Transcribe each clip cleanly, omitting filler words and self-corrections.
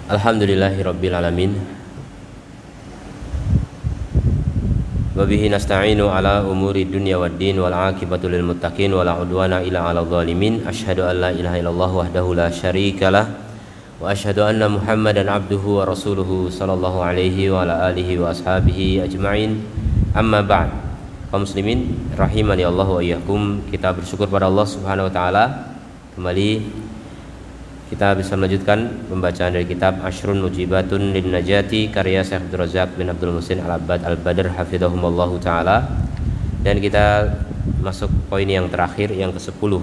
Alhamdulillahirabbil alamin. Wa bihi nasta'inu ala umuri dunya waddin wal 'aqibatu lil muttaqin wala udwana illa 'alal zalimin. Asyhadu an la ilaha illallah wahdahu la syarikalah wa asyhadu anna Muhammadan 'abduhu wa rasuluhu sallallahu alaihi wa ala alihi wa ashabihi ajma'in. Amma ba'd. Kaum muslimin rahimani Allah wa iyyakum, kita bersyukur pada Allah Subhanahu wa taala kembali kita bisa melanjutkan pembacaan dari kitab Ashrun Mujibatun lin Najati karya Syekh Abdul Razak bin Abdul Muhsin Al-Abbad Al-Badr hafidhahumallahu taala, dan kita masuk poin yang terakhir, yang ke-10.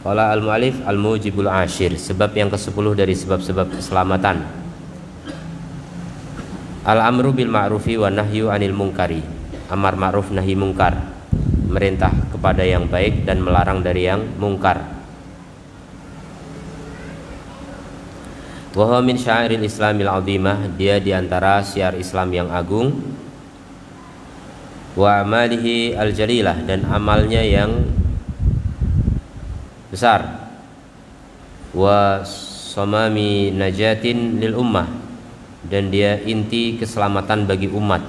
Qala al-mu'allif al-mujibul ashir, sebab yang ke-10 dari sebab-sebab keselamatan. Al-amru bil ma'rufi wa nahyu 'anil munkari, amar ma'ruf nahi mungkar, merintah kepada yang baik dan melarang dari yang mungkar. Wa huwa min syairil islamil azimah, dia diantara syiar Islam yang agung. Wa amalihi al-jalilah, dan amalnya yang besar. Wa samami najatin lil ummah, dan dia inti keselamatan bagi umat.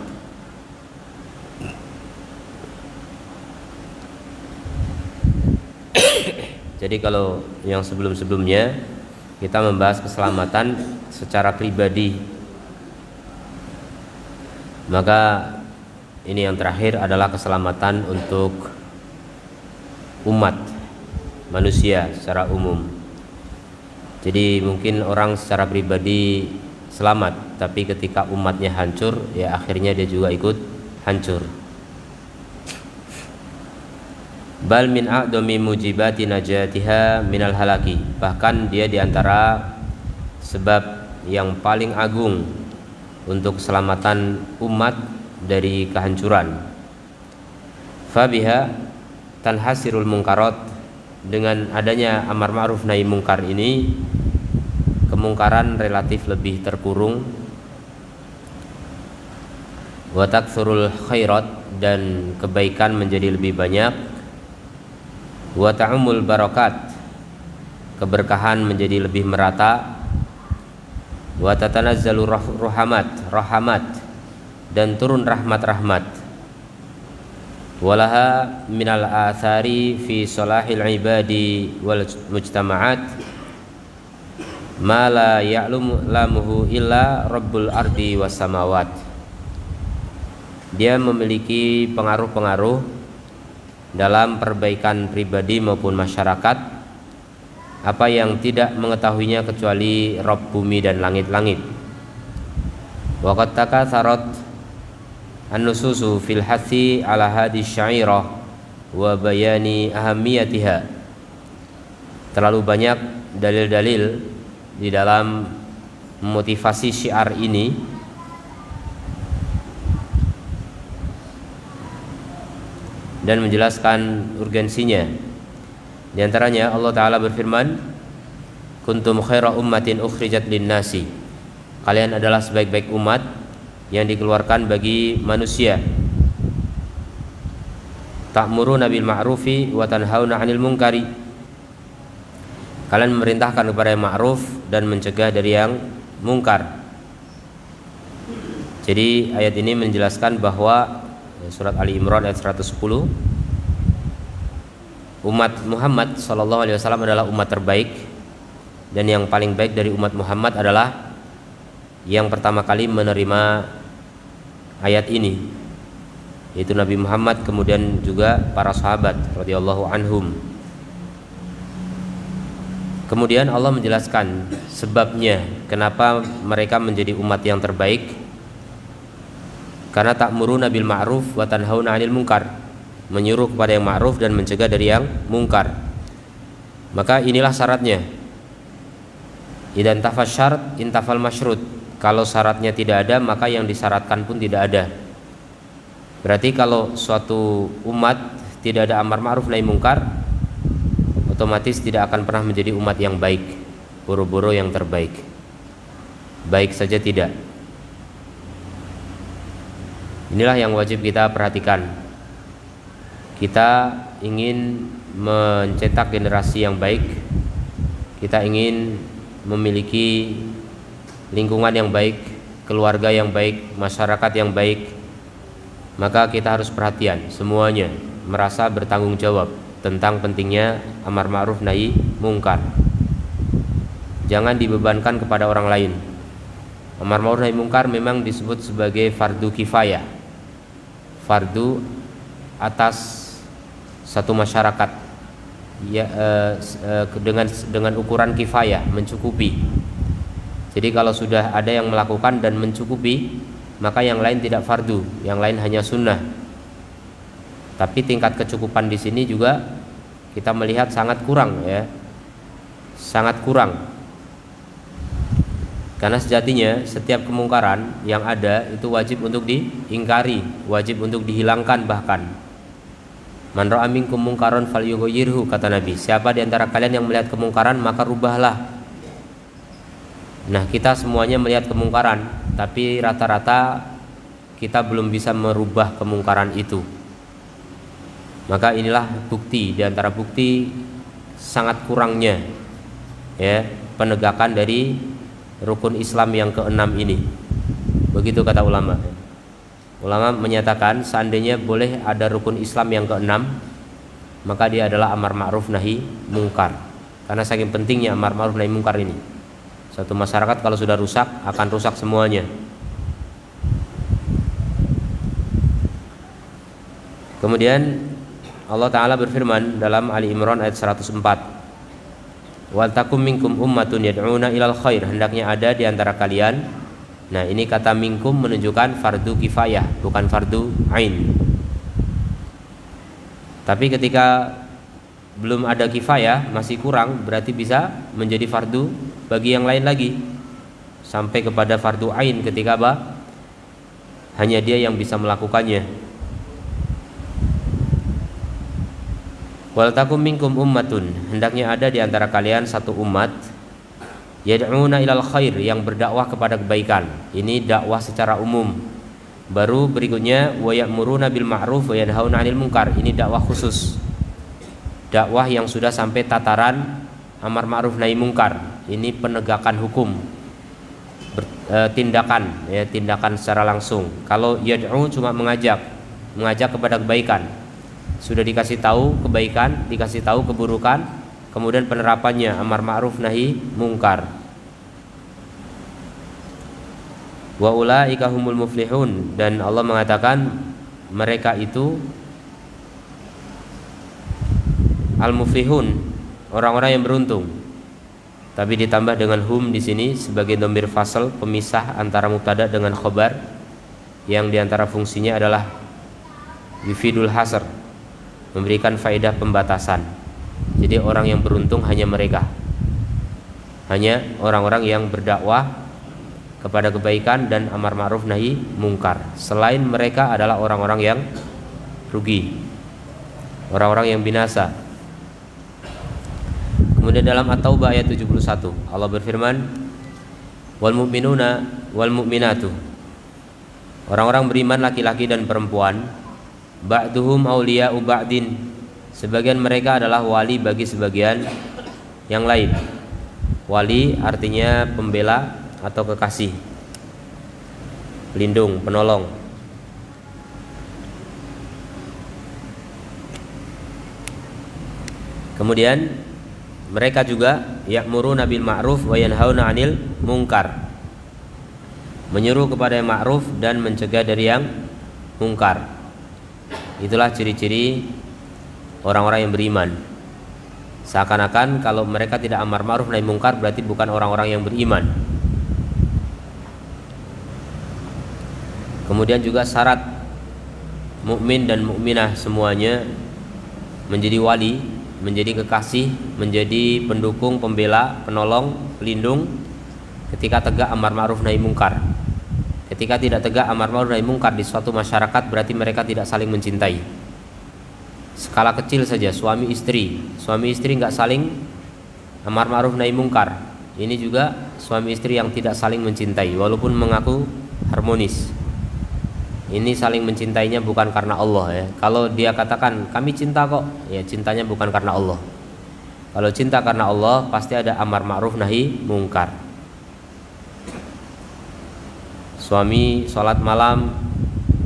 Jadi kalau yang sebelum-sebelumnya kita membahas keselamatan secara pribadi, maka ini yang terakhir adalah keselamatan untuk umat manusia secara umum. Jadi mungkin orang secara pribadi selamat, tapi ketika umatnya hancur, ya akhirnya dia juga ikut hancur. Bal min a'dami mujibati najatiha minal halaki, bahkan dia diantara sebab yang paling agung untuk keselamatan umat dari kehancuran. Fabiha tanhasirul munkarat, dengan adanya amar ma'ruf nahi mungkar ini kemungkaran relatif lebih terkurung. Wa takthurul khairat, dan kebaikan menjadi lebih banyak. Wa ta'umul barakat, keberkahan menjadi lebih merata. Wa tatanazzalu rahamat, dan turun rahmat-rahmat. Walaha minal athari fi salahil ibadi wal mujtama'at ma la ya'lamu lamuhu illa rabbul ardi was samawat. Dia memiliki pengaruh-pengaruh dalam perbaikan pribadi maupun masyarakat, apa yang tidak mengetahuinya kecuali Rabb bumi dan langit-langit. Wa qad takatsarat an-nususu fil hathi ala hadhihi syairah wa bayani ahamiyatiha. Terlalu banyak dalil-dalil di dalam memotivasi syiar ini dan menjelaskan urgensinya. Di antaranya Allah Ta'ala berfirman, kuntum khaira ummatin ukhrijat linnasi, kalian adalah sebaik-baik umat yang dikeluarkan bagi manusia. Ta'muruna bil ma'rufi wa tanhauna 'anil munkari, kalian memerintahkan kepada yang ma'ruf dan mencegah dari yang mungkar. Jadi ayat ini menjelaskan bahwa surat Ali Imran ayat 110, umat Muhammad sallallahu alaihi wasallam adalah umat terbaik, dan yang paling baik dari umat Muhammad adalah yang pertama kali menerima ayat ini, yaitu Nabi Muhammad, kemudian juga para sahabat radhiyallahu anhum. Kemudian Allah menjelaskan sebabnya kenapa mereka menjadi umat yang terbaik. Karena ta'muruna bil ma'ruf wa tanhauna 'anil munkar, menyuruh kepada yang ma'ruf dan mencegah dari yang mungkar. Maka inilah syaratnya. Idan tafas syarat intafal masyrut, kalau syaratnya tidak ada maka yang disyaratkan pun tidak ada. Berarti kalau suatu umat tidak ada amar ma'ruf nahi mungkar, otomatis tidak akan pernah menjadi umat yang baik, boro-boro yang terbaik. Baik saja tidak. Inilah yang wajib kita perhatikan. Kita ingin mencetak generasi yang baik, kita ingin memiliki lingkungan yang baik, keluarga yang baik, masyarakat yang baik, maka kita harus perhatian semuanya, merasa bertanggung jawab tentang pentingnya amar ma'ruf nahi mungkar. Jangan dibebankan kepada orang lain. Amar ma'ruf nahi mungkar memang disebut sebagai fardu kifayah, fardu atas satu masyarakat ya, dengan ukuran kifayah, mencukupi. Jadi kalau sudah ada yang melakukan dan mencukupi, maka yang lain tidak fardu, yang lain hanya sunnah. Tapi tingkat kecukupan di sini juga kita melihat sangat kurang ya, sangat kurang. Karena sejatinya setiap kemungkaran yang ada itu wajib untuk diingkari, wajib untuk dihilangkan bahkan. Man ra'a minkum mungkaran falyughayyirhu, kata Nabi. Siapa di antara kalian yang melihat kemungkaran maka rubahlah. Nah, kita semuanya melihat kemungkaran, tapi rata-rata kita belum bisa merubah kemungkaran itu. Maka inilah bukti di antara bukti sangat kurangnya ya penegakan dari rukun Islam yang keenam ini. Begitu kata ulama. Ulama menyatakan seandainya boleh ada rukun Islam yang keenam, maka dia adalah amar ma'ruf nahi mungkar. Karena saking pentingnya amar ma'ruf nahi mungkar ini. Satu masyarakat kalau sudah rusak akan rusak semuanya. Kemudian Allah Ta'ala berfirman dalam Ali Imran ayat 104, wal takum minkum ummatun yad'una ilal khair, hendaknya ada di antara kalian. Nah, ini kata minkum menunjukkan fardu kifayah, bukan fardu ain. Tapi ketika belum ada kifayah, masih kurang, berarti bisa menjadi fardu bagi yang lain lagi, sampai kepada fardu ain ketika hanya dia yang bisa melakukannya. Wal takum minkum ummatun, hendaknya ada di antara kalian satu umat yad'una ilal khair, yang berdakwah kepada kebaikan. Ini dakwah secara umum. Baru berikutnya wa ya'muruna bil ma'ruf wa yanhauna 'anil munkar. Ini dakwah khusus. Dakwah yang sudah sampai tataran amar ma'ruf nahi mungkar. Ini penegakan hukum. Tindakan ya, tindakan secara langsung. Kalau yad'u cuma mengajak kepada kebaikan. Sudah dikasih tahu kebaikan, dikasih tahu keburukan, kemudian penerapannya amar ma'ruf nahi mungkar. Wa ulaika humul muflihun, dan Allah mengatakan mereka itu al-muflihun, orang-orang yang beruntung. Tapi ditambah dengan hum di sini sebagai dhamir fasal, pemisah antara mubtada dengan khobar, yang diantara fungsinya adalah yufidul hasr, memberikan faedah pembatasan. Jadi orang yang beruntung hanya mereka, hanya orang-orang yang berdakwah kepada kebaikan dan amar ma'ruf nahi mungkar. Selain mereka adalah orang-orang yang rugi, orang-orang yang binasa. Kemudian dalam At-Taubah ayat 71 Allah berfirman, wal mu'minuna wal mu'minatu, orang-orang beriman laki-laki dan perempuan, ba'duhum awliya'u ba'din, sebagian mereka adalah wali bagi sebagian yang lain. Wali artinya pembela atau kekasih, pelindung, penolong. Kemudian mereka juga ya'muruna bil ma'ruf wa yanhauna 'anil munkar, menyuruh kepada yang ma'ruf dan mencegah dari yang mungkar. Itulah ciri-ciri orang-orang yang beriman. Seakan-akan kalau mereka tidak amar ma'ruf nahi mungkar berarti bukan orang-orang yang beriman. Kemudian juga syarat mukmin dan mukminah semuanya menjadi wali, menjadi kekasih, menjadi pendukung, pembela, penolong, pelindung ketika tegak amar ma'ruf nahi mungkar. Ketika tidak tegak amar ma'ruf nahi mungkar di suatu masyarakat berarti mereka tidak saling mencintai. Skala kecil saja, suami istri nggak saling amar ma'ruf nahi mungkar, ini juga suami istri yang tidak saling mencintai walaupun mengaku harmonis. Ini saling mencintainya bukan karena Allah ya. Kalau dia katakan kami cinta kok, ya cintanya bukan karena Allah. Kalau cinta karena Allah pasti ada amar ma'ruf nahi mungkar. Suami sholat malam,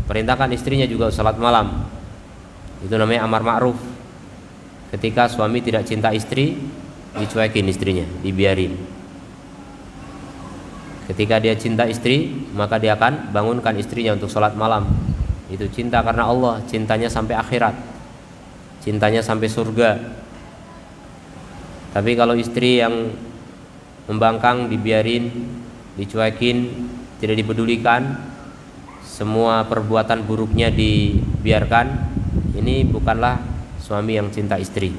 perintahkan istrinya juga sholat malam. Itu namanya amar ma'ruf. Ketika suami tidak cinta istri, dicuekin istrinya, dibiarin. Ketika dia cinta istri, maka dia akan bangunkan istrinya untuk sholat malam. Itu cinta karena Allah, cintanya sampai akhirat, cintanya sampai surga. Tapi kalau istri yang membangkang, dibiarin, dicuekin, tidak dipedulikan, semua perbuatan buruknya dibiarkan, ini bukanlah suami yang cinta istri.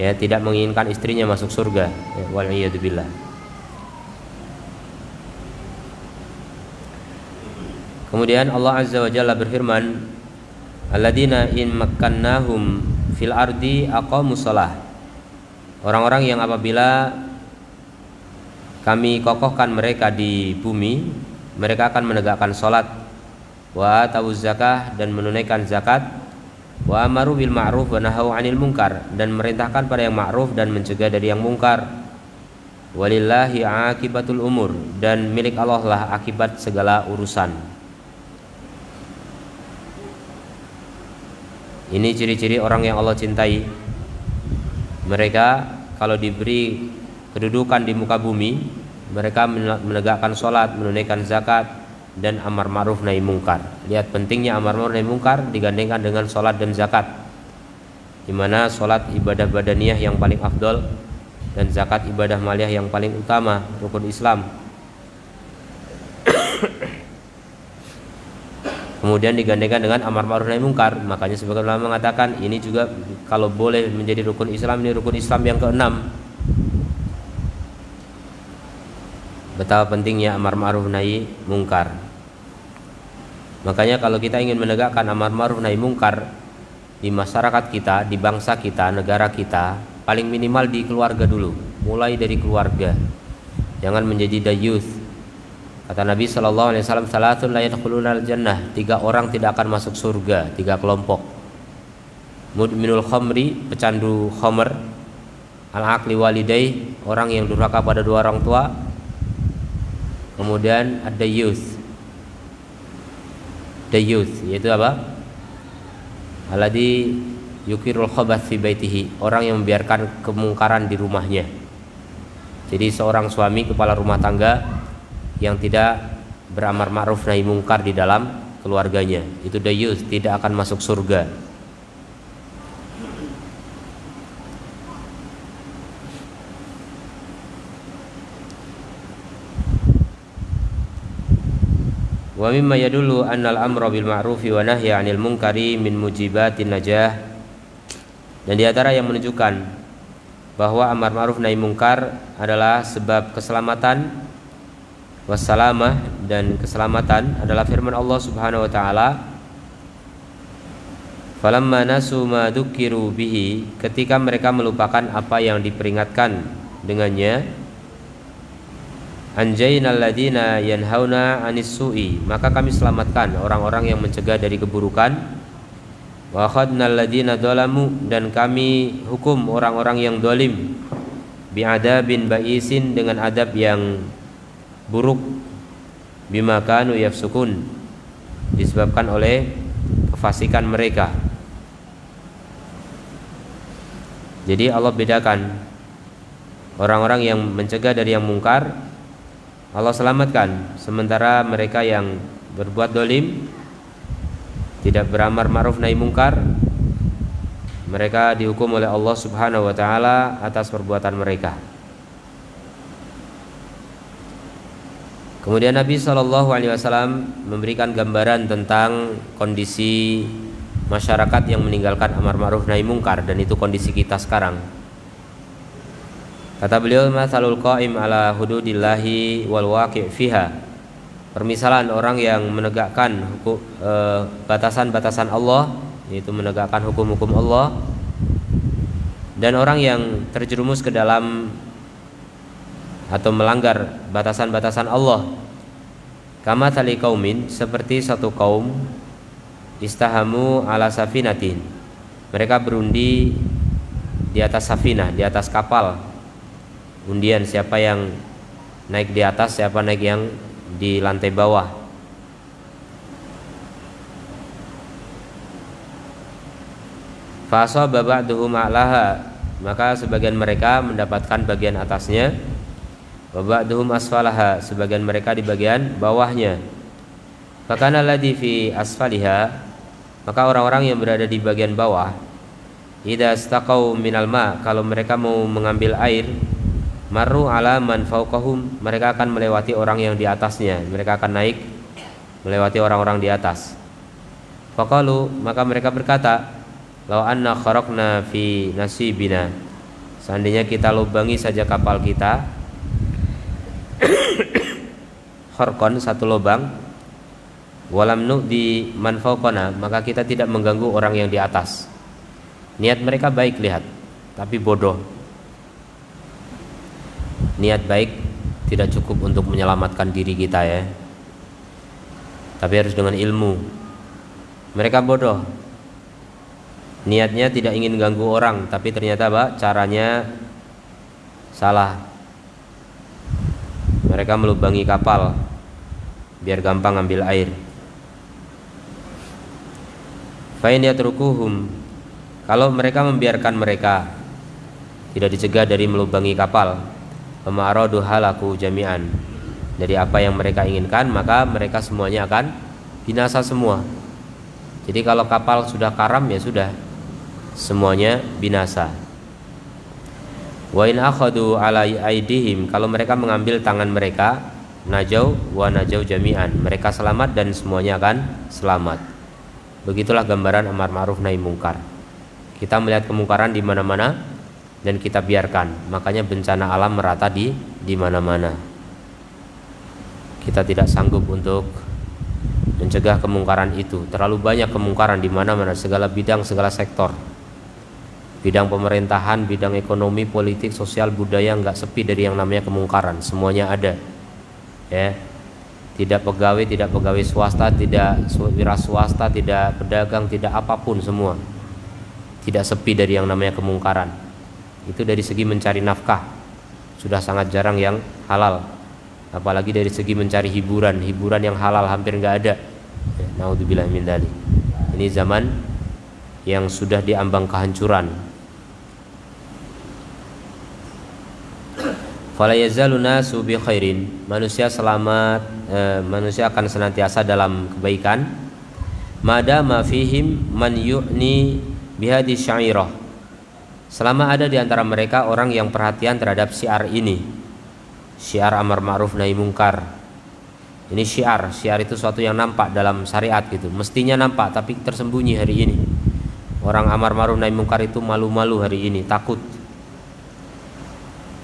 Ya, tidak menginginkan istrinya masuk surga. Ya, wal'iyadzubillah. Kemudian Allah Azza wa Jalla berfirman, alladzina in makkannahum fil ardi aqamus shalah. Orang-orang yang apabila kami kokohkan mereka di bumi, mereka akan menegakkan salat, wa atawuz zakah, dan menunaikan zakat, wa amaru bil ma'ruf wa nahau 'anil munkar, dan merintahkan pada yang ma'ruf dan mencegah dari yang mungkar. Walillahi 'aqibatul umur, dan milik Allah lah akibat segala urusan. Ini ciri-ciri orang yang Allah cintai. Mereka kalau diberi kedudukan di muka bumi, mereka menegakkan sholat, menunaikan zakat, dan amar ma'ruf nahi mungkar. Lihat pentingnya amar ma'ruf nahi mungkar digandengkan dengan sholat dan zakat, di mana sholat ibadah badaniyah yang paling afdol dan zakat ibadah maliyah yang paling utama, rukun Islam. Kemudian digandengkan dengan amar ma'ruf nahi mungkar. Makanya sebagian ulama mengatakan ini juga kalau boleh menjadi rukun Islam, ini rukun Islam yang ke-6. Betapa pentingnya amar ma'ruf nahi mungkar. Makanya kalau kita ingin menegakkan amar ma'ruf nahi mungkar di masyarakat kita, di bangsa kita, negara kita, paling minimal di keluarga dulu. Mulai dari keluarga. Jangan menjadi dayuth. Kata Nabi SAW, salatun la yadkhulunal jannah, 3 orang tidak akan masuk surga, 3 kelompok. Mudminul khamri, pecandu khamr, al-aqli walidai, orang yang durhaka pada 2 orang tua. Kemudian ada dayuth, yaitu apa? Alladhi yukirul khabath fi baitihi, orang yang membiarkan kemungkaran di rumahnya. Jadi seorang suami, kepala rumah tangga yang tidak beramar ma'ruf nahi mungkar di dalam keluarganya, itu dayus, tidak akan masuk surga. Wa mimma yadullu annal amra bil ma'rufi wa nahyi 'anil munkari min mujibatin najah. Dan di antara yang menunjukkan bahwa amar ma'ruf nahi mungkar adalah sebab keselamatan wassalamah, dan keselamatan adalah firman Allah Subhanahu wa taala, falamma nasu ma dzukiru bihi, ketika mereka melupakan apa yang diperingatkan dengannya, anjaynal ladina yanhauna 'anis su'i, maka kami selamatkan orang-orang yang mencegah dari keburukan, wa akhadnal ladina dzalamu, dan kami hukum orang-orang yang zalim, bi'adabin ba'isin, dengan adab yang buruk, bima kanu yafsukun, disebabkan oleh kefasikan mereka. Jadi Allah bedakan orang-orang yang mencegah dari yang mungkar, Allah selamatkan, sementara mereka yang berbuat dolim, tidak beramar ma'ruf nahi mungkar, mereka dihukum oleh Allah Subhanahu wa taala atas perbuatan mereka. Kemudian Nabi SAW memberikan gambaran tentang kondisi masyarakat yang meninggalkan amar ma'ruf nahi mungkar, dan itu kondisi kita sekarang. Kata beliau, matsalul qa'im ala hududillahi wal waqi' fiha, permisalan orang yang menegakkan batasan-batasan Allah, yaitu menegakkan hukum-hukum Allah, dan orang yang terjerumus ke dalam atau melanggar batasan-batasan Allah. Kama tali kaumin, seperti satu kaum, istahamu ala safinatin, mereka berundi di atas safinah, di atas kapal. Undian siapa yang naik di atas, siapa naik yang di lantai bawah. Fa asaba ba'duhum a'laha, maka sebagian mereka mendapatkan bagian atasnya, wa ba'duhum asfalaha, sebagian mereka di bagian bawahnya. Fakana alladhi fi asfaliha, maka orang-orang yang berada di bagian bawah, idza istaqau minal ma, kalau mereka mau mengambil air, marru ala man fawqahum, mereka akan melewati orang yang di atasnya, mereka akan naik melewati orang-orang di atas. Faqalu, maka mereka berkata, law anna kharaqna fi nasibina, seandainya kita lubangi saja kapal kita, kharqan, satu lubang, walam nu'di man fawqana, maka kita tidak mengganggu orang yang di atas. Niat mereka baik, lihat, tapi bodoh. Niat baik tidak cukup untuk menyelamatkan diri kita ya, tapi harus dengan ilmu. Mereka bodoh, niatnya tidak ingin ganggu orang, tapi ternyata caranya salah. Mereka melubangi kapal biar gampang ambil air. Fa in yatrukuhum, kalau mereka membiarkan mereka, tidak dicegah dari melubangi kapal, pema'aradu halaku jami'an, dari apa yang mereka inginkan, maka mereka semuanya akan binasa semua. Jadi kalau kapal sudah karam, ya sudah, semuanya binasa. Wa in akhadu ala aidihim, kalau mereka mengambil tangan mereka, najau wa najau jami'an, mereka selamat dan semuanya akan selamat. Begitulah gambaran amar ma'ruf nahi mungkar. Kita melihat kemungkaran di mana-mana dan kita biarkan, makanya bencana alam merata di mana-mana. Kita tidak sanggup untuk mencegah kemungkaran itu. Terlalu banyak kemungkaran di mana-mana, segala bidang, segala sektor. Bidang pemerintahan, bidang ekonomi, politik, sosial, budaya, nggak sepi dari yang namanya kemungkaran. Semuanya ada, ya. Tidak pegawai swasta, tidak wira swasta, tidak pedagang, tidak apapun, semua tidak sepi dari yang namanya kemungkaran. Itu dari segi mencari nafkah sudah sangat jarang yang halal, apalagi dari segi mencari hiburan yang halal hampir nggak ada. Naudzubillah min dzalik. Ini zaman yang sudah diambang kehancuran. Fala yazalu nasu bi khairin, manusia selamat, manusia akan senantiasa dalam kebaikan. Madama fihim man yu'ni bihadi syairah, selama ada di antara mereka orang yang perhatian terhadap syiar ini, syiar amar ma'ruf nahi mungkar. Ini syiar itu suatu yang nampak dalam syariat gitu, mestinya nampak tapi tersembunyi hari ini. Orang amar ma'ruf nahi mungkar itu malu-malu hari ini, takut.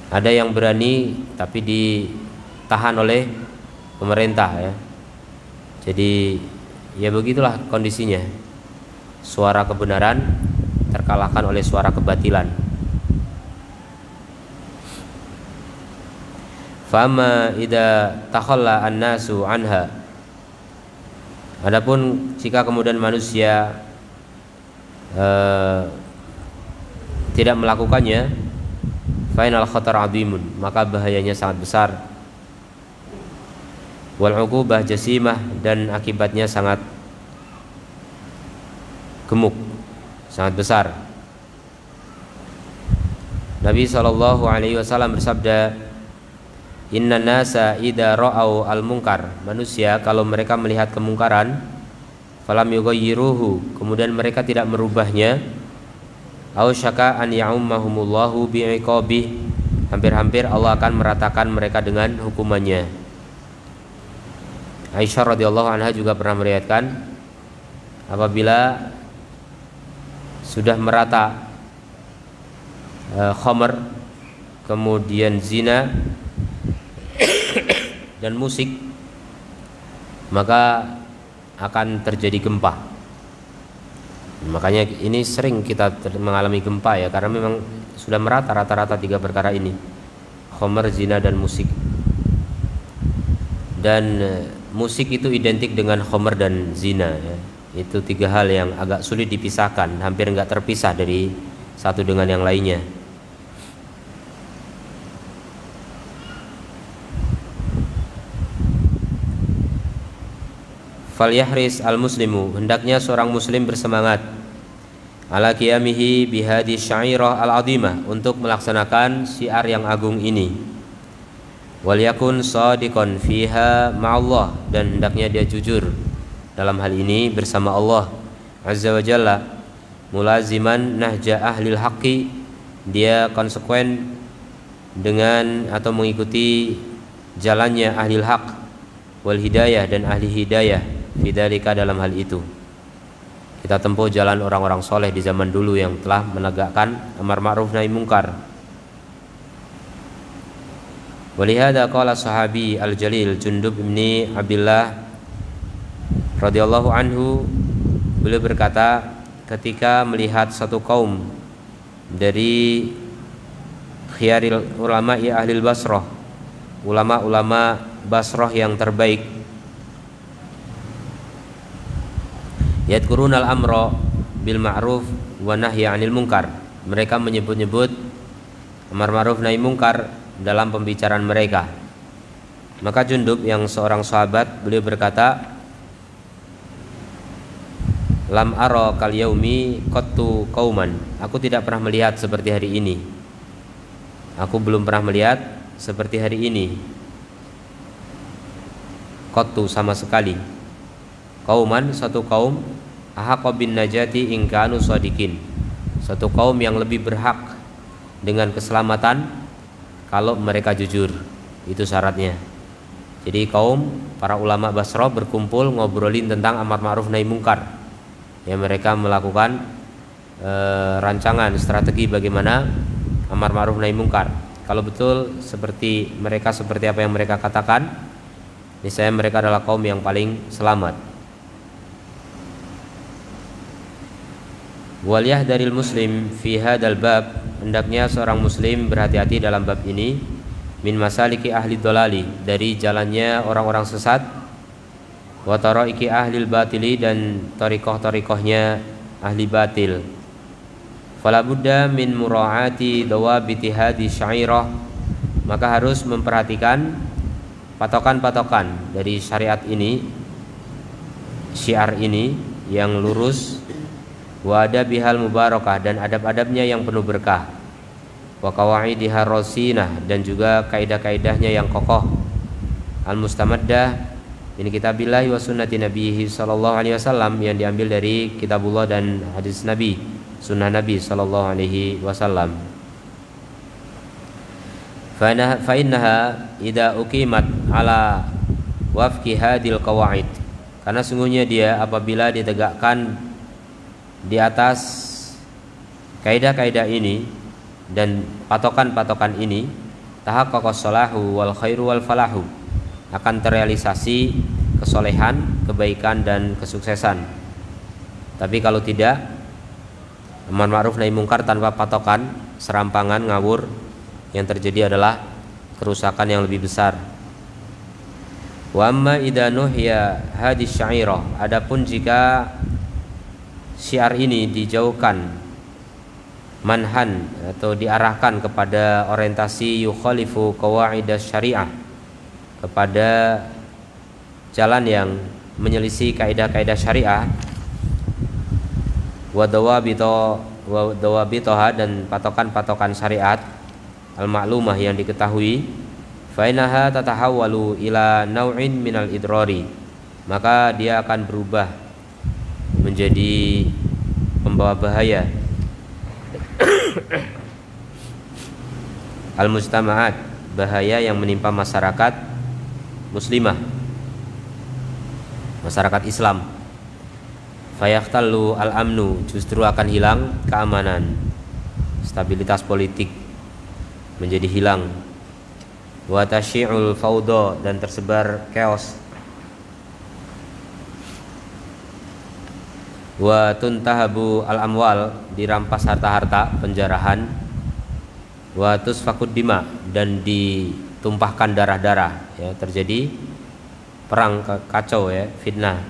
Ada yang berani tapi ditahan oleh pemerintah ya. Jadi ya begitulah kondisinya. Suara kebenaran terkalahkan oleh suara kebatilan. Fama idza takhalla an-nasu anha, adapun jika kemudian manusia tidak melakukannya, fainal khatar adimun, maka bahayanya sangat besar. Wal uqubah jasimah, dan akibatnya sangat gemuk, sangat besar. Nabi SAW bersabda, inna nasa idza ra'au al-munkar, manusia kalau mereka melihat kemungkaran, falam yughayyiruhu, kemudian mereka tidak merubahnya, au syaka an ya'ummahumullahu bi'iqabih, hampir-hampir Allah akan meratakan mereka dengan hukumannya. Aisyah radhiyallahu anha juga pernah meriwayatkan, apabila sudah merata khamr, kemudian zina dan musik, maka akan terjadi gempa. Makanya ini sering kita mengalami gempa ya, karena memang sudah merata rata-rata tiga perkara ini, khamr, zina dan musik. Dan musik itu identik dengan khamr dan zina ya. Itu tiga hal yang agak sulit dipisahkan, hampir enggak terpisah dari satu dengan yang lainnya. Falyahris al-muslimu, hendaknya seorang muslim bersemangat ala qiyamihi bihadi syairah al-azimah, untuk melaksanakan syiar yang agung ini. Wal yakun shadiqan fiha ma'allah, dan hendaknya dia jujur dalam hal ini bersama Allah azza wa jalla. Mulaziman nahja ahlil haqqi, dia konsekuen dengan atau mengikuti jalannya ahlil haq wal hidayah, dan ahli hidayah bidzalika, dalam hal itu. Kita tempuh jalan orang-orang soleh di zaman dulu yang telah menegakkan amar ma'ruf nahi mungkar. Walihada qala sahabi al-jalil Jundub bin Abdullah radhiyallahu anhu, beliau berkata ketika melihat satu kaum dari khiyaril ulama ya ahlil Basrah, ulama-ulama Basrah yang terbaik, yadkurunal amra bil ma'ruf wa nahyi 'anil munkar, mereka menyebut-nyebut amar ma'ruf nahi mungkar dalam pembicaraan mereka. Maka Jundub yang seorang sahabat, beliau berkata, lam ara kal yaumi qattu qauman, aku tidak pernah melihat seperti hari ini, aku belum pernah melihat seperti hari ini, qattu sama sekali, qauman satu kaum, ahaqqa bin najati in kanu shadiqin, satu kaum yang lebih berhak dengan keselamatan kalau mereka jujur. Itu syaratnya. Jadi kaum para ulama Basrah berkumpul ngobrolin tentang amar ma'ruf nahi mungkar. Ya, mereka melakukan rancangan strategi bagaimana amar ma'ruf nahi mungkar. Kalau betul seperti mereka, seperti apa yang mereka katakan, niscaya mereka adalah kaum yang paling selamat. Wal yahdharil muslim fi hadzal bab, hendaknya seorang muslim berhati-hati dalam bab ini, min masaliki ahli dhalali, dari jalannya orang-orang sesat, wa taraiki ahli batili, dan tariqah-tariqahnya ahli batil. Fala budda min mura'ati dawabiti hadhi syairah, maka harus memperhatikan patokan-patokan dari syariat ini, syiar ini yang lurus, wa adabihal mubarakah, dan adab-adabnya yang penuh berkah, wa qawaidiha rasinah, dan juga kaidah-kaidahnya yang kokoh, al mustamaddah min kitabillah wa sunnati nabiyhi sallallahu alaihi wasallam, yang diambil dari kitabullah dan hadis Nabi, sunnah Nabi sallallahu alaihi wasallam. Fa innaha idza uqimat ala wafqi hadil qawaid, karena sungguhnya dia apabila ditegakkan di atas kaidah-kaidah ini dan patokan-patokan ini, tahaqqaqas salahu wal khairu wal falahu, akan terrealisasi kesolehan, kebaikan, dan kesuksesan. Tapi kalau tidak, amar ma'ruf nahi mungkar tanpa patokan, serampangan, ngawur, yang terjadi adalah kerusakan yang lebih besar. Wa amma idza nuhya hadis syairah, adapun jika syiar ini dijauhkan, manhan atau diarahkan kepada orientasi yukhalifu qawaidas syariah, kepada jalan yang menyelisih kaidah-kaidah syariah, wa dawabitoha, dan patokan-patokan syariat al-ma'lumah yang diketahui, fa innaha tatahawwalu ila nau'in minal idrari, maka dia akan berubah menjadi pembawa bahaya al-mustama'at, bahaya yang menimpa masyarakat muslimah, masyarakat Islam. Fayaqtallu al-amnu, justru akan hilang keamanan, stabilitas politik menjadi hilang. Wa tasyi'ul fawda, dan tersebar chaos. Wa tuntahabu al-amwal, dirampas harta-harta, penjarahan. Wa tusfakud dima, dan ditumpahkan darah-darah, ya, terjadi perang, kacau, ya, fitnah.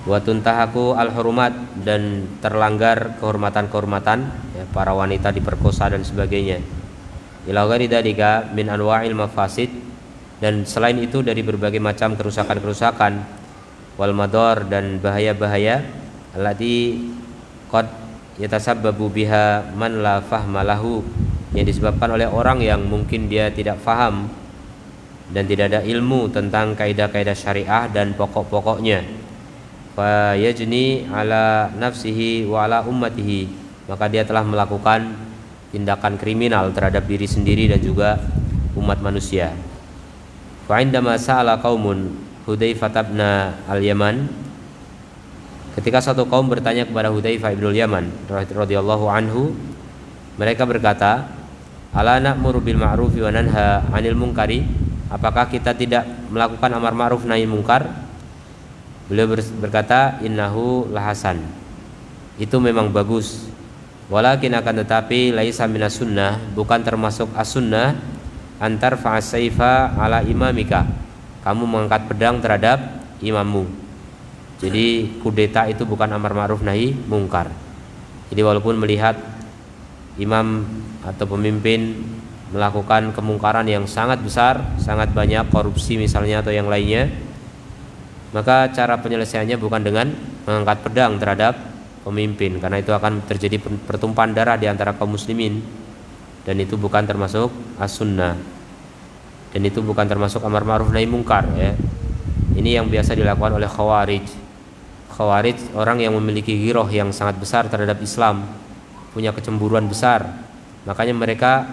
Wa tuntahaku al-hurumat, dan terlanggar kehormatan-kehormatan, ya, para wanita diperkosa dan sebagainya. Ila ghairi dzalika min anwa'il mafasid, dan selain itu dari berbagai macam kerusakan-kerusakan, wal madar dan bahaya-bahaya allati qad yatasabbabu biha man la fahma lahu, yang disebabkan oleh orang yang mungkin dia tidak faham dan tidak ada ilmu tentang kaidah-kaidah syariah dan pokok-pokoknya. Fa yajni ala nafsihi wa ala ummatihi, maka dia telah melakukan tindakan kriminal terhadap diri sendiri dan juga umat manusia. Fa indama sa'ala qaumun Hudzaifah bin al-Yaman, ketika satu kaum bertanya kepada Hudzaifah bin al-Yaman radhiyallahu anhu, mereka berkata, ala na'muru bil ma'rufi wa nanha 'anil munkari, apakah kita tidak melakukan amar ma'ruf nahi munkar? Beliau berkata, innahu lahasan, itu memang bagus, walakin akan tetapi laisa minas sunnah, bukan termasuk as-sunnah, antar fa'asaifa ala imamika, kamu mengangkat pedang terhadap imammu. Jadi kudeta itu bukan amar ma'ruf nahi mungkar. Jadi walaupun melihat imam atau pemimpin melakukan kemungkaran yang sangat besar, sangat banyak, korupsi misalnya atau yang lainnya, maka cara penyelesaiannya bukan dengan mengangkat pedang terhadap pemimpin, karena itu akan terjadi pertumpahan darah di antara kaum muslimin, dan itu bukan termasuk as-sunnah, dan itu bukan termasuk amar ma'ruf nahi mungkar ya. Ini yang biasa dilakukan oleh khawarij. Khawarij orang yang memiliki ghirah yang sangat besar terhadap Islam, punya kecemburuan besar, makanya mereka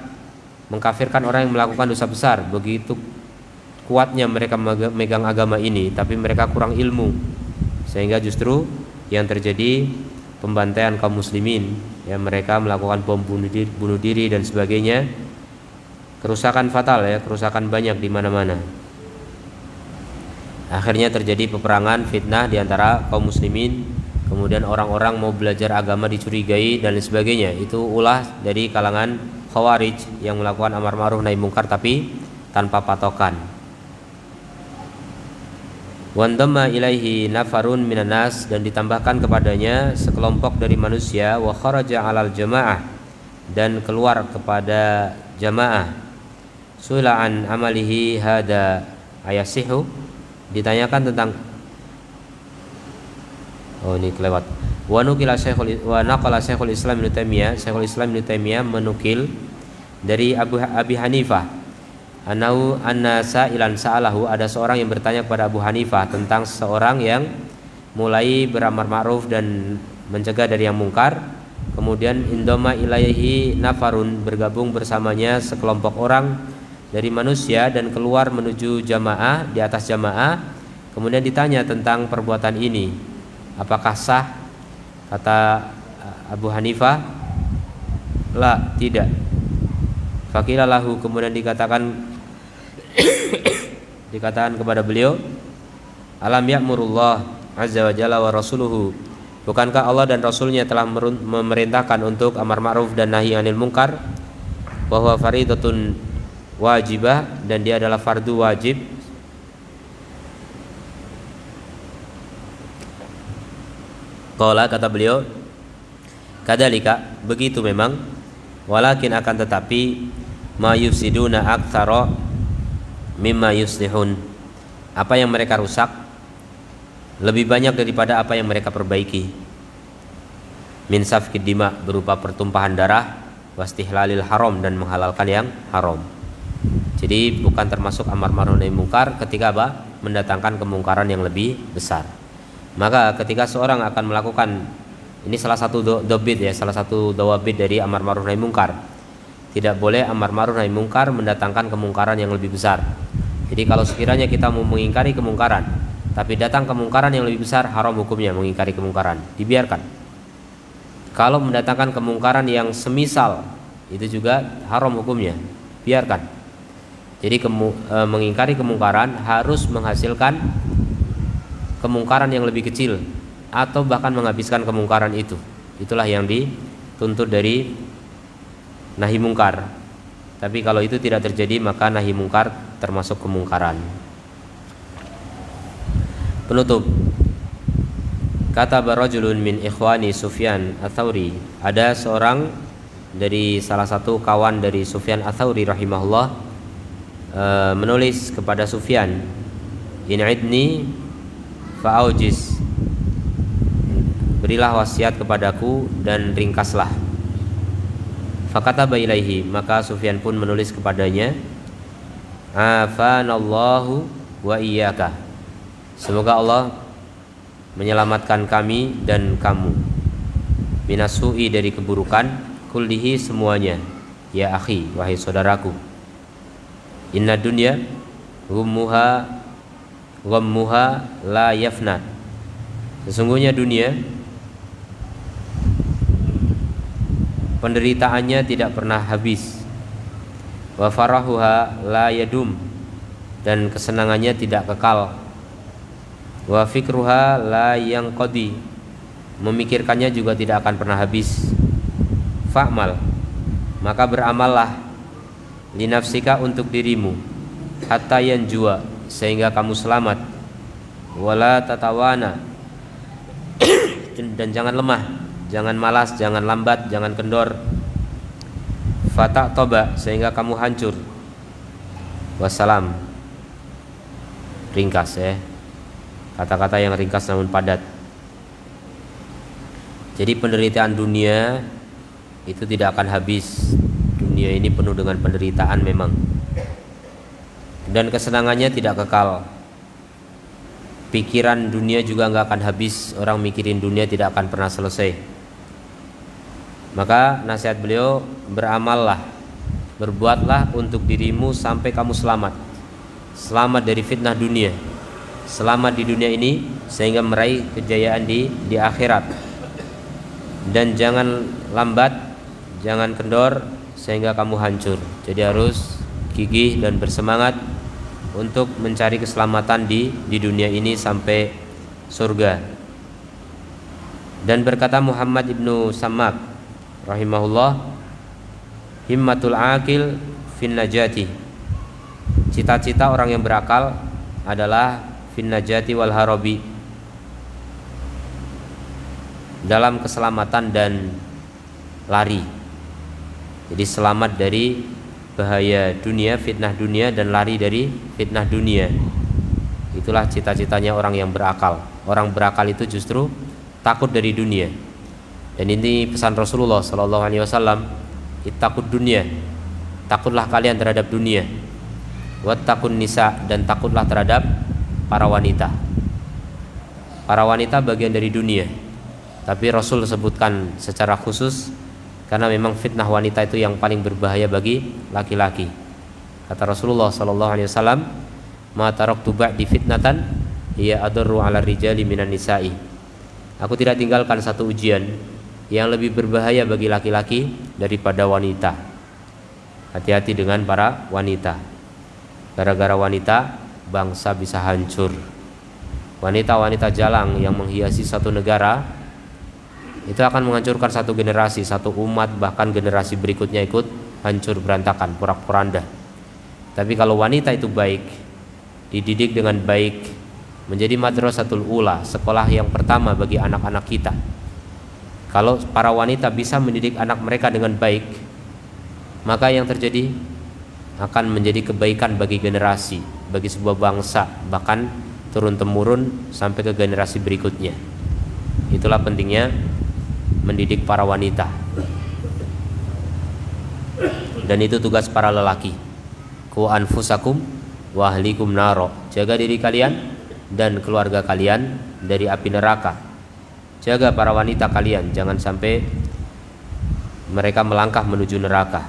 mengkafirkan orang yang melakukan dosa besar. Begitu kuatnya mereka megang agama ini, tapi mereka kurang ilmu, sehingga justru yang terjadi pembantaian kaum muslimin, ya, mereka melakukan bom bunuh diri dan sebagainya, kerusakan fatal ya, kerusakan banyak di mana-mana. Akhirnya terjadi peperangan, fitnah di antara kaum muslimin, kemudian orang-orang mau belajar agama dicurigai dan lain sebagainya. Itu ulah dari kalangan khawarij yang melakukan amar ma'ruf nahi mungkar tapi tanpa patokan. Wandama ilaihi nafarun minan nas, dan ditambahkan kepadanya sekelompok dari manusia, wa kharaja 'alal jamaah, dan keluar kepada jamaah. Su'ila an amalihi hada ayasihu, ditanyakan tentang, oh ini kelewat. Wa naqala Syekhul Islam Ibnu Taimiyah, Syekhul Islam Ibnu Taimiyah menukil dari Abi Hanifah, anna sa'ilan sa'alahu, ada seorang yang bertanya kepada Abu Hanifah tentang seorang yang mulai beramar ma'ruf dan mencegah dari yang mungkar, kemudian indoma ilaihi nafarun, bergabung bersamanya sekelompok orang dari manusia dan keluar menuju jamaah, di atas jamaah, kemudian ditanya tentang perbuatan ini, apakah sah? Kata Abu Hanifah, la, tidak. Faqila lahu, kemudian dikatakan kepada beliau, alam ya'murullah azza wa jalla wa rasuluhu, bukankah Allah dan Rasulnya telah memerintahkan untuk amar ma'ruf dan nahi anil munkar, bahwa faridatun wajibah, dan dia adalah fardu wajib. Qala, kata beliau, kadzalika, begitu memang, walakin akan tetapi, ma yufsiduna aktsara mimma yuslihun, apa yang mereka rusak lebih banyak daripada apa yang mereka perbaiki. Min safkid dima, berupa pertumpahan darah, wastihlalil haram, dan menghalalkan yang haram. Jadi bukan termasuk amar ma'ruf nahi mungkar ketika apa? Mendatangkan kemungkaran yang lebih besar. Maka ketika seorang akan melakukan, ini salah satu dobit ya, salah satu dawabit dari amar ma'ruf nahi mungkar, tidak boleh amar ma'ruf nahi mungkar mendatangkan kemungkaran yang lebih besar. Jadi kalau sekiranya kita mau mengingkari kemungkaran tapi datang kemungkaran yang lebih besar, haram hukumnya mengingkari kemungkaran, dibiarkan. Kalau mendatangkan kemungkaran yang semisal, itu juga haram hukumnya, biarkan. Jadi mengingkari kemungkaran harus menghasilkan kemungkaran yang lebih kecil, atau bahkan menghabiskan kemungkaran itu. Itulah yang dituntut dari nahi mungkar. Tapi kalau itu tidak terjadi, maka nahi mungkar termasuk kemungkaran. Penutup. Kata barajulun min ikhwani Sufyan Ats-Tsauri, ada seorang dari salah satu kawan dari Sufyan Ats-Tsauri rahimahullah, menulis kepada Sufyan, in'idni fa'aujiz, berilah wasiat kepadaku dan ringkaslah. Fakataba ilaihi, maka Sufyan pun menulis kepadanya, afanallahu wa iyyaka, semoga Allah menyelamatkan kami dan kamu, minasu'i, dari keburukan, kullihi, semuanya, ya akhi, wahai saudaraku, inna dunya ghammuha la yafna, sesungguhnya dunia penderitaannya tidak pernah habis, wa farahuha la yadum, dan kesenangannya tidak kekal, wa fikruha la yanqadi, memikirkannya juga tidak akan pernah habis. Fa'mal, maka beramallah, linafsika, untuk dirimu, hatta yanjua, sehingga kamu selamat, wala tatawana, dan jangan lemah, jangan malas, jangan lambat, jangan kendor, fata'toba, sehingga kamu hancur. Wassalam, ringkas ya, kata-kata yang ringkas namun padat. Jadi penderitaan dunia itu tidak akan habis. Dunia ini penuh dengan penderitaan memang, dan kesenangannya tidak kekal. Pikiran dunia juga nggak akan habis. Orang mikirin dunia tidak akan pernah selesai. Maka nasihat beliau, beramallah, berbuatlah untuk dirimu sampai kamu selamat, selamat dari fitnah dunia, selamat di dunia ini sehingga meraih kejayaan di akhirat. Dan jangan lambat, jangan kendor sehingga kamu hancur. Jadi harus gigih dan bersemangat untuk mencari keselamatan di dunia ini sampai surga. Dan berkata Muhammad ibnu Sammak rahimahullah, himmatul akil fin najati, cita-cita orang yang berakal adalah fin najati wal harabi, dalam keselamatan dan lari. Jadi selamat dari bahaya dunia, fitnah dunia, dan lari dari fitnah dunia. Itulah cita-citanya orang yang berakal. Orang berakal itu justru takut dari dunia. Dan ini pesan Rasulullah SAW, ittaqud dunya, takutlah kalian terhadap dunia, wattaqun nisa, dan takutlah terhadap para wanita. Para wanita bagian dari dunia, tapi Rasul sebutkan secara khusus karena memang fitnah wanita itu yang paling berbahaya bagi laki-laki. Kata Rasulullah SAW, ma taraktu ba'di fitnatan hiya adarru 'ala rijali minan nisa'i. Aku tidak tinggalkan satu ujian yang lebih berbahaya bagi laki-laki daripada wanita. Hati-hati dengan para wanita. Gara-gara wanita bangsa bisa hancur. Wanita-wanita jalang yang menghiasi satu negara itu akan menghancurkan satu generasi, satu umat, bahkan generasi berikutnya ikut hancur berantakan, porak-poranda. Tapi kalau wanita itu baik, dididik dengan baik, menjadi madrasatul ula, sekolah yang pertama bagi anak-anak kita. Kalau para wanita bisa mendidik anak mereka dengan baik, maka yang terjadi akan menjadi kebaikan bagi generasi, bagi sebuah bangsa, bahkan turun-temurun sampai ke generasi berikutnya. Itulah pentingnya mendidik para wanita. Dan itu tugas para lelaki. Ku anfusakum wa ahlikum naro. Jaga diri kalian dan keluarga kalian dari api neraka. Jaga para wanita kalian, jangan sampai mereka melangkah menuju neraka.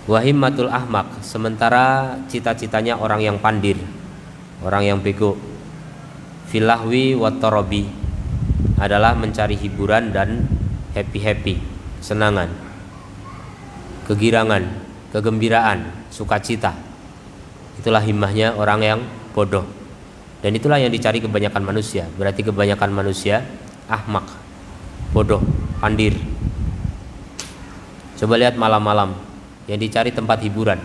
Wahimmatul ahmak, sementara cita-citanya orang yang pandir, orang yang bego, filahwi wattarabi, adalah mencari hiburan dan happy-happy, kesenangan, kegirangan, kegembiraan, sukacita. Itulah himmahnya orang yang bodoh. Dan itulah yang dicari kebanyakan manusia. Berarti kebanyakan manusia ahmak, bodoh, pandir. Coba lihat malam-malam, yang dicari tempat hiburan,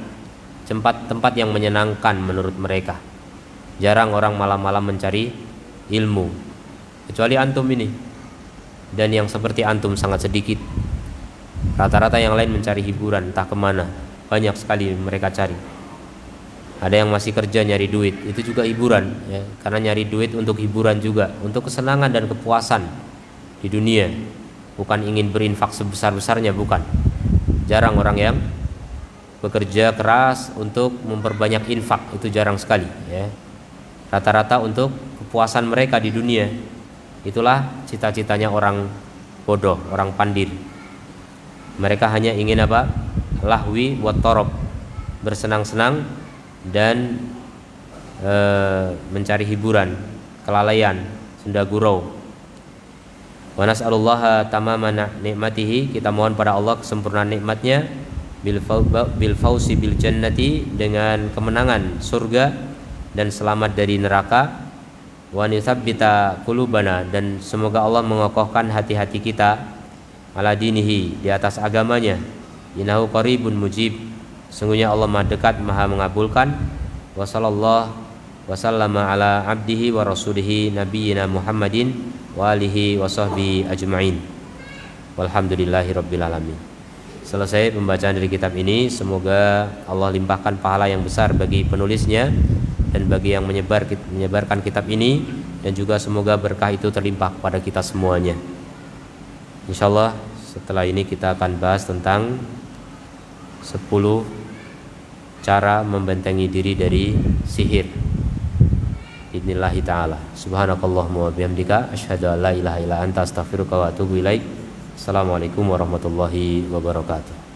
tempat yang menyenangkan menurut mereka. Jarang orang malam-malam mencari ilmu, kecuali antum ini. Dan yang seperti antum sangat sedikit. Rata-rata yang lain mencari hiburan, entah kemana. Banyak sekali mereka cari. Ada yang masih kerja nyari duit, itu juga hiburan ya. Karena nyari duit untuk hiburan juga, untuk kesenangan dan kepuasan di dunia, bukan ingin berinfak sebesar-besarnya, bukan. Jarang orang yang bekerja keras untuk memperbanyak infak, itu jarang sekali ya. Rata-rata untuk kepuasan mereka di dunia. Itulah cita-citanya orang bodoh, orang pandir. Mereka hanya ingin apa? Lahwi wa torob, bersenang-senang dan mencari hiburan, kelalaian, senda gurau. Wa nas'alullaha tamama nikmatihi, kita mohon pada Allah kesempurnaan nikmatnya, bil fauzi bil jannati, dengan kemenangan surga dan selamat dari neraka. Wa nitsabbita qulubana, dan semoga Allah mengokohkan hati-hati kita, ala dinihi, di atas agamanya. Innahu qaribun mujib, sungguhnya Allah Maha dekat, Maha mengabulkan. Wa sallallahu wa sallama ala abdihi wa rasulihi nabiyyina Muhammadin wa alihi wa sahbihi ajma'in. Walhamdulillahi rabbil alamin. Selesai pembacaan dari kitab ini, semoga Allah limpahkan pahala yang besar bagi penulisnya dan bagi yang menyebarkan kitab ini, dan juga semoga berkah itu terlimpah pada kita semuanya. Insyaallah setelah ini kita akan bahas tentang 10 cara membentengi diri dari sihir. Bismillahi ta'ala. Subhanakallahumma wa bihamdika asyhadu an la ilaha illa anta astaghfiruka wa atubu ilaik. Assalamualaikum warahmatullahi wabarakatuh.